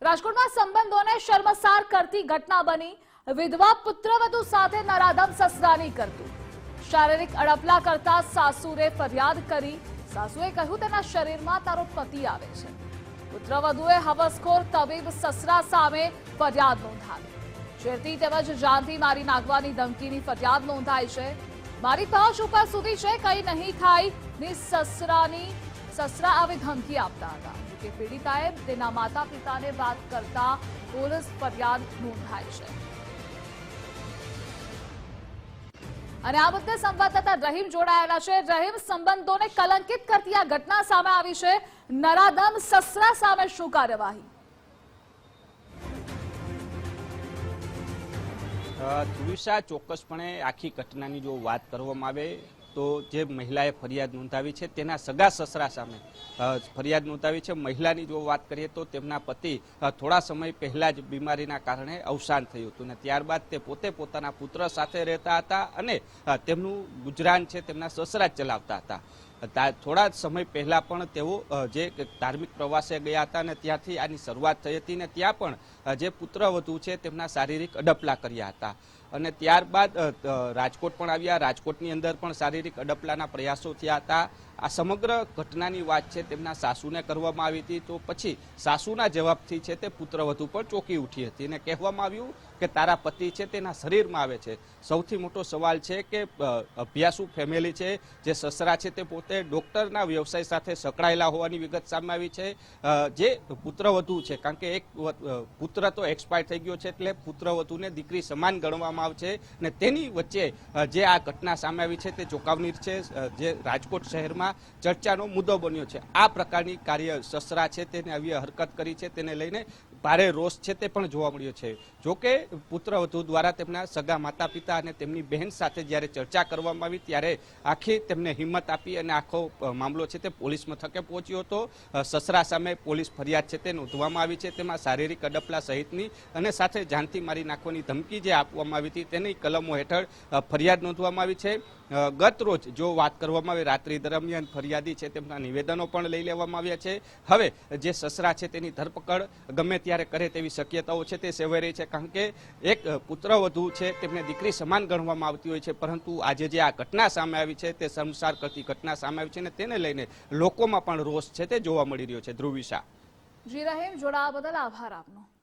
રાજકોટમાં સંબંધોને શર્મસાર કરતી ઘટના બની। વિધવા પુત્રવધુ સાથે નરાધમ સસરાની કરતું। શારીરિક અડપલા કરતા સાસુએ ફરિયાદ કરી। સાસુએ કહ્યું તેના શરીરમાં તારો પતિ આવે છે। પુત્રવધુએ હવસખોર તબીબ સસરા સામે ફરિયાદ નોંધાવી। છેડતી તેમજ જાનથી મારી નાખવાની ધમકીની ફરિયાદ નોંધાઈ છે। મારી તોશ ઉપર સુધી છે, કંઈ નહીં થાય ની સસરા આવી ધમકી આપતા હતા કે પીડિતાએ તેના માતા પિતાને વાત કરતા પોલીસ ફરિયાદ નોંધાઈ છે। અને આ મુદ્દે સંવાદદાતા રહીમ જોડાયેલા છે। રહીમ, સંબંધોને કલંકિત કરતી આ ઘટના સામે આવી છે। નરાધમ સસરા સામે શું કાર્યવાહી? ધ્રુવિશા, ચોક્કસપણે આખી ઘટનાની જો વાત કરવામાં આવે તો જે મહિલાએ ફરિયાદ નોંધાવી છે તેના સગા સસરા સામે ફરિયાદ નોંધાવી છે। મહિલાની જો વાત કરીએ તો તેમના પતિ થોડા સમય પહેલા જ બીમારીના કારણે અવસાન થયું હતું ને ત્યારબાદ તે પોતે પોતાના પુત્ર સાથે રહેતા હતા અને તેમનું ગુજરાન છે તેમના સસરા જ ચલાવતા હતા। થોડા સમય પહેલા પણ તેઓ જે ધાર્મિક પ્રવાસે ગયા હતા અને ત્યાંથી આની શરૂઆત થઈ હતી ને ત્યાં પણ જે પુત્રવધુ છે તેમના શારીરિક અડપલા કર્યા હતા અને ત્યારબાદ રાજકોટ પણ આવ્યા। રાજકોટની અંદર પણ શારીરિક અડપલાના પ્રયાસો થયા હતા। આ સમગ્ર ઘટનાની વાત છે તેમના સાસુને કરવામાં આવી હતી, તો પછી સાસુના જવાબથી છે તે પુત્રવધુ પણ ચોંકી ઉઠી હતી અને કહેવામાં આવ્યું કે તારા પતિ છે તેના શરીરમાં આવે છે। સૌથી મોટો સવાલ છે કે અભ્યાસુ ફેમિલી છે, જે સસરા છે તે પોતે ડોક્ટરના વ્યવસાય સાથે સંકળાયેલા હોવાની વિગત સામે આવી છે। જે પુત્રવધુ છે, કારણ કે એક પુત્ર તો એક્સપાયર થઈ ગયો છે એટલે પુત્રવધુને દીકરી સમાન ગણવામાં આવશે અને તેની વચ્ચે જે આ ઘટના સામે આવી છે તે ચોંકાવની છે, જે રાજકોટ શહેરમાં ચર્ચાનો મુદ્દો બન્યો છે। આ પ્રકારની સસરા છે તેને આવી હરકત કરી છે તેને લઈને ભારે રોષ છે તે પણ જોવા મળ્યો છે। જોકે પુત્રવધુ દ્વારા તેમના સગા માતા પિતા અને તેમની બહેન સાથે જ્યારે ચર્ચા કરવામાં આવી ત્યારે આખી તેમને હિંમત આપી અને આખો મામલો છે તે પોલીસ મથકે પહોંચ્યો હતો। સસરા સામે પોલીસ ફરિયાદ છે તે નોંધવામાં આવી છે। તેમાં શારીરિક અડપલા સહિતની અને સાથે જાનથી મારી નાખવાની ધમકી જે આપવામાં આવી હતી તેની કલમો હેઠળ ફરિયાદ નોંધવામાં આવી છે। ગત રોજ જો વાત કરવામાં આવે રાત્રિ દરમિયાન ફરિયાદી છે તેમના નિવેદનો પણ લઈ લેવામાં આવ્યા છે। હવે જે સસરા છે તેની ધરપકડ ગમે ત્યારે કરે તેવી શક્યતાઓ છે તે સેવાઈ રહી છે, કારણ કે એક પુત્રવધુ છે તેમને દીકરી સમાન ગણવામાં આવતી હોય છે, પરંતુ આજે જે આ ઘટના સામે આવી છે તે શર્મસાર કરતી ઘટના સામે આવી છે અને તેને લઈને લોકોમાં પણ રોષ છે તે જોવા મળી રહ્યો છે। ધ્રુવિશા, જી રહીમ, જોડાવા બદલ આભાર આપનો।